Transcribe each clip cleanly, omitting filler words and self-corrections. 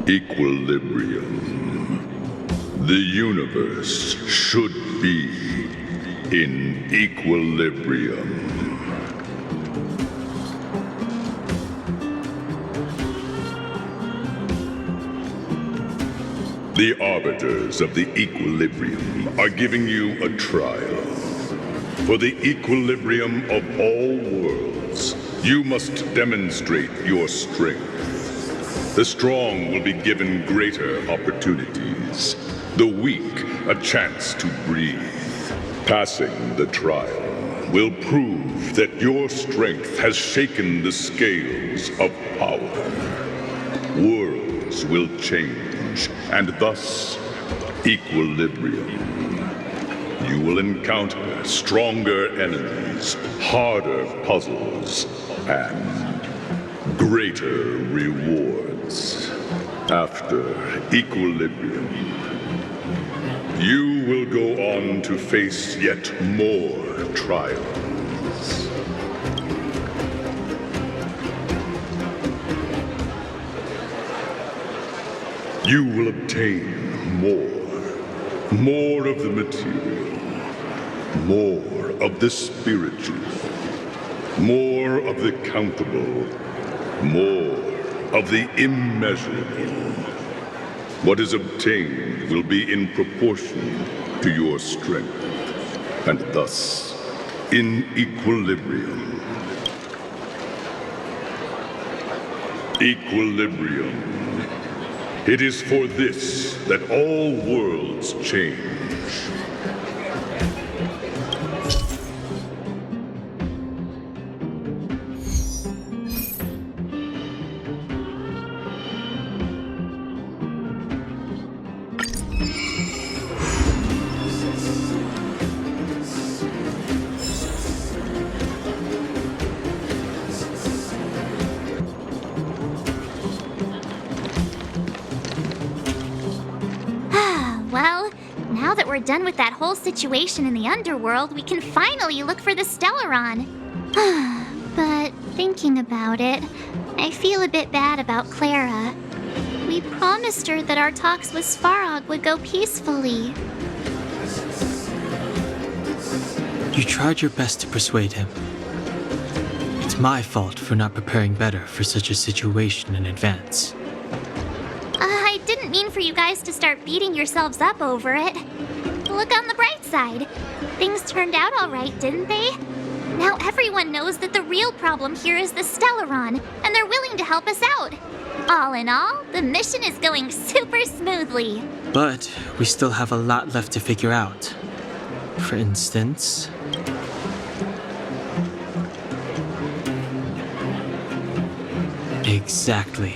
Equilibrium. The universe should be in equilibrium. The arbiters of the equilibrium are giving you a trial. For the equilibrium of all worlds, you must demonstrate your strength. The strong will be given greater opportunities. The weak a chance to breathe. Passing the trial will prove that your strength has shaken the scales of power. Worlds will change, and thus equilibrium. You will encounter stronger enemies, harder puzzles, and greater rewards. After equilibrium, you will go on to face yet more trials. You will obtain more of the material, more of the spiritual, more of the countable, more of the immeasurable. What is obtained will be in proportion to your strength, and thus in equilibrium. Equilibrium. It is for this that all worlds change. Well, now that we're done with that whole situation in the underworld, we can finally look for the Stellaron. But thinking about it, I feel a bit bad about Clara. We promised her that our talks with Svarog would go peacefully. You tried your best to persuade him. It's my fault for not preparing better for such a situation in advance. I didn't mean for you guys to start beating yourselves up over it. Look on the bright side. Things turned out all right, didn't they? Now everyone knows that the real problem here is the Stellaron, and they're willing to help us out. All in all, the mission is going super smoothly. But we still have a lot left to figure out. For instance... Exactly.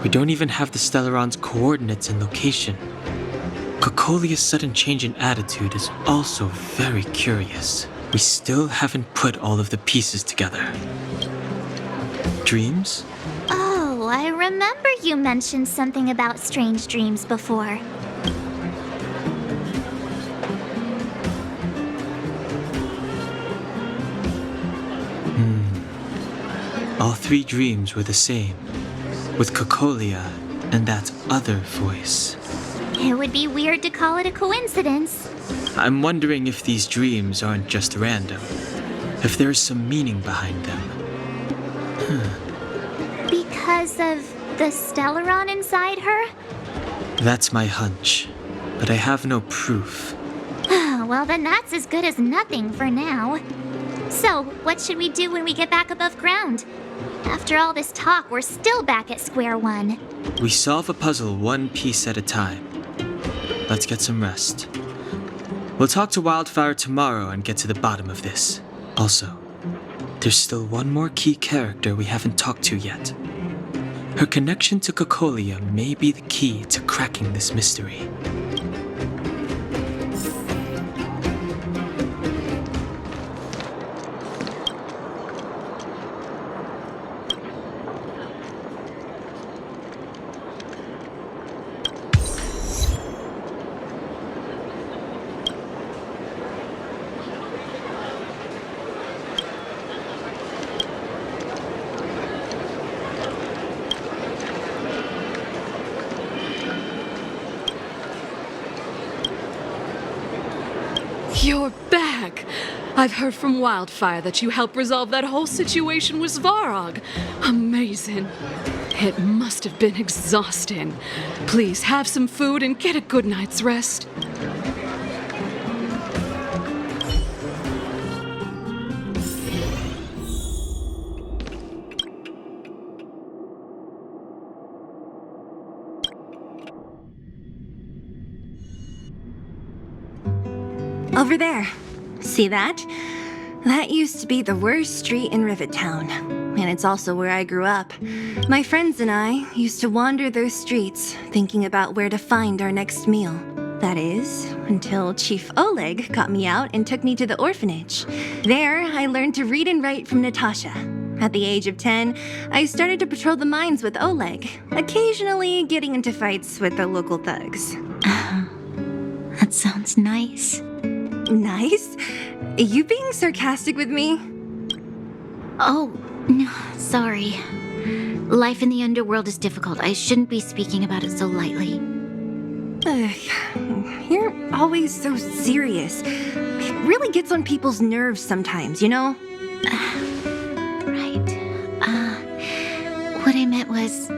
We don't even have the Stellaron's coordinates and location. Cocolia's sudden change in attitude is also very curious. We still haven't put all of the pieces together. Dreams? Oh, I remember you mentioned something about strange dreams before. All three dreams were the same, with Cocolia and that other voice. It would be weird to call it a coincidence. I'm wondering if these dreams aren't just random, if there's some meaning behind them. Because of the Stellaron inside her? That's my hunch, but I have no proof. Well, then that's as good as nothing for now. So, what should we do when we get back above ground? After all this talk, we're still back at square one. We solve a puzzle one piece at a time. Let's get some rest. We'll talk to Wildfire tomorrow and get to the bottom of this. Also, there's still one more key character we haven't talked to yet. Her connection to Cocolia may be the key to cracking this mystery. You're back! I've heard from Wildfire that you helped resolve that whole situation with Svarog. Amazing. It must have been exhausting. Please have some food and get a good night's rest. Over there. See that? That used to be the worst street in Rivet Town. And it's also where I grew up. My friends and I used to wander those streets, thinking about where to find our next meal. That is, until Chief Oleg got me out and took me to the orphanage. There, I learned to read and write from Natasha. At the age of 10, I started to patrol the mines with Oleg, occasionally getting into fights with the local thugs. That sounds nice. Nice? Are you being sarcastic with me? Oh, no, sorry. Life in the underworld is difficult. I shouldn't be speaking about it so lightly. You're always so serious. It really gets on people's nerves sometimes, you know? Right. What I meant was...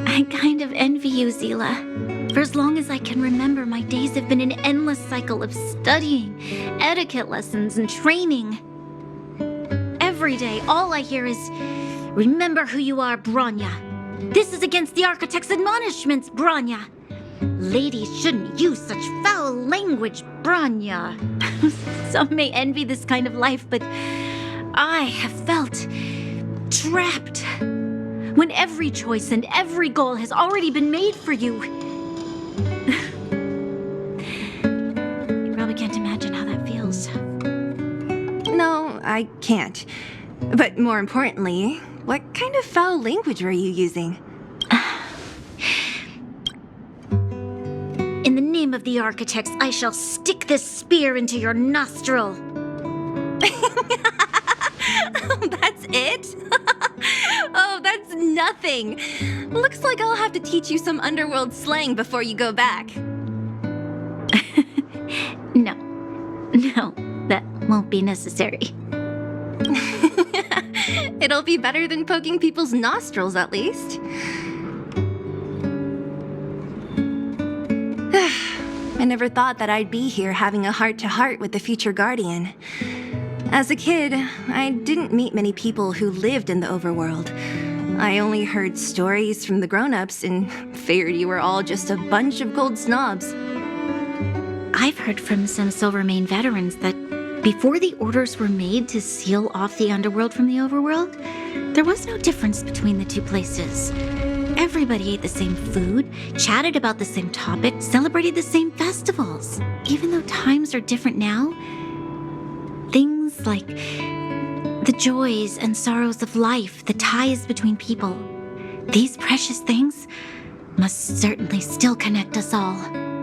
I kind of envy you, Zila. For as long as I can remember, my days have been an endless cycle of studying, etiquette lessons, and training. Every day, all I hear is, "Remember who you are, Bronya. This is against the Architect's admonishments, Bronya. Ladies shouldn't use such foul language, Bronya." Some may envy this kind of life, but I have felt trapped. When every choice and every goal has already been made for you. You probably can't imagine how that feels. No, I can't. But more importantly, what kind of foul language were you using? In the name of the Architects, I shall stick this spear into your nostril. That's it? Oh, that's nothing. Looks like I'll have to teach you some underworld slang before you go back. No, that won't be necessary. It'll be better than poking people's nostrils, at least. I never thought that I'd be here having a heart-to-heart with the future Guardian. As a kid, I didn't meet many people who lived in the overworld. I only heard stories from the grown-ups and figured you were all just a bunch of cold snobs. I've heard from some Silvermane veterans that before the orders were made to seal off the underworld from the overworld, there was no difference between the two places. Everybody ate the same food, chatted about the same topics, celebrated the same festivals. Even though times are different now, things like the joys and sorrows of life, the ties between people, these precious things must certainly still connect us all.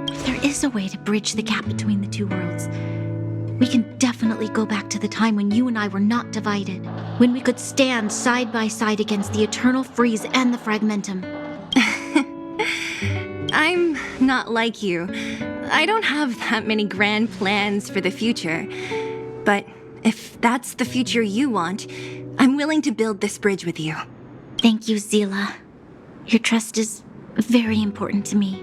If there is a way to bridge the gap between the two worlds, we can definitely go back to the time when you and I were not divided, when we could stand side by side against the Eternal Freeze and the Fragmentum. I'm not like you. I don't have that many grand plans for the future. But if that's the future you want, I'm willing to build this bridge with you. Thank you, Zila. Your trust is very important to me.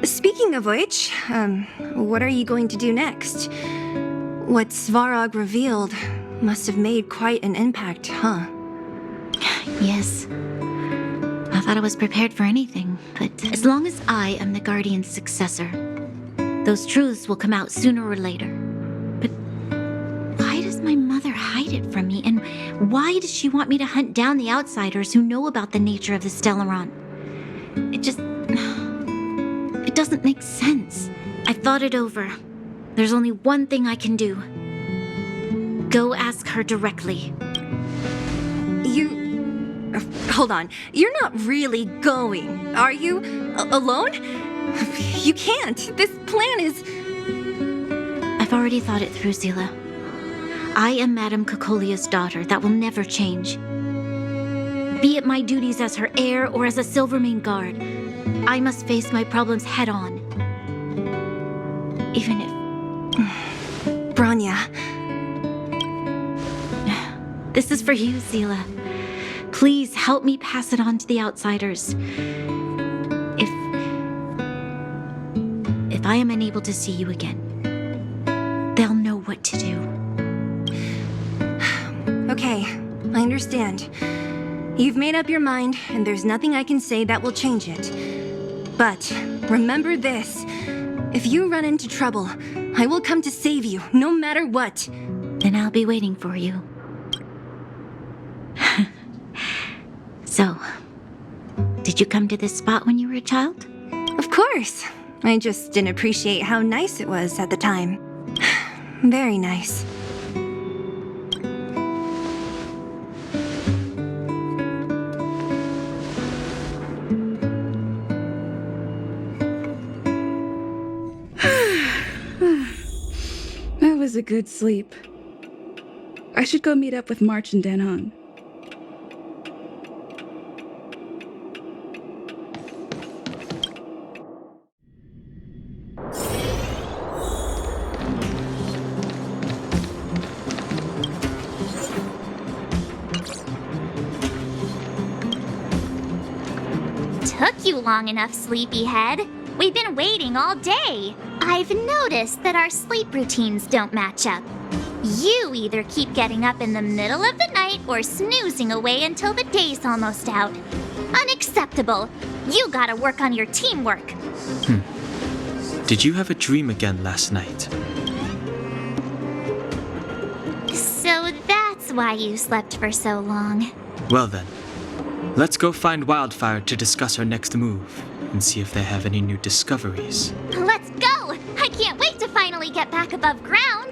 Speaking of which, what are you going to do next? What Svarog revealed must have made quite an impact, huh? Yes. I thought I was prepared for anything, but as long as I am the Guardian's successor, those truths will come out sooner or later. But why does my mother hide it from me, and why does she want me to hunt down the outsiders who know about the nature of the Stellaron? It doesn't make sense. I thought it over. There's only one thing I can do. Go ask her directly. Hold on. You're not really going, are you? Alone? You can't. This plan is... I've already thought it through, Zila. I am Madame Kokolia's daughter. That will never change. Be it my duties as her heir or as a Silvermane guard, I must face my problems head on. Even if Branya, this is for you, Zila. Please help me pass it on to the outsiders. If I am unable to see you again, they'll know what to do. okay, I understand. You've made up your mind, and there's nothing I can say that will change it. But remember this. If you run into trouble, I will come to save you, no matter what. Then I'll be waiting for you. So, did you come to this spot when you were a child? Of course. I just didn't appreciate how nice it was at the time. Very nice. That was a good sleep. I should go meet up with March and Danhong. Took you long enough, sleepyhead. We've been waiting all day. I've noticed that our sleep routines don't match up. You either keep getting up in the middle of the night or snoozing away until the day's almost out. Unacceptable. You gotta work on your teamwork. Did you have a dream again last night? So that's why you slept for so long. Well then, let's go find Wildfire to discuss our next move and see if they have any new discoveries. Let's go! I can't wait to finally get back above ground.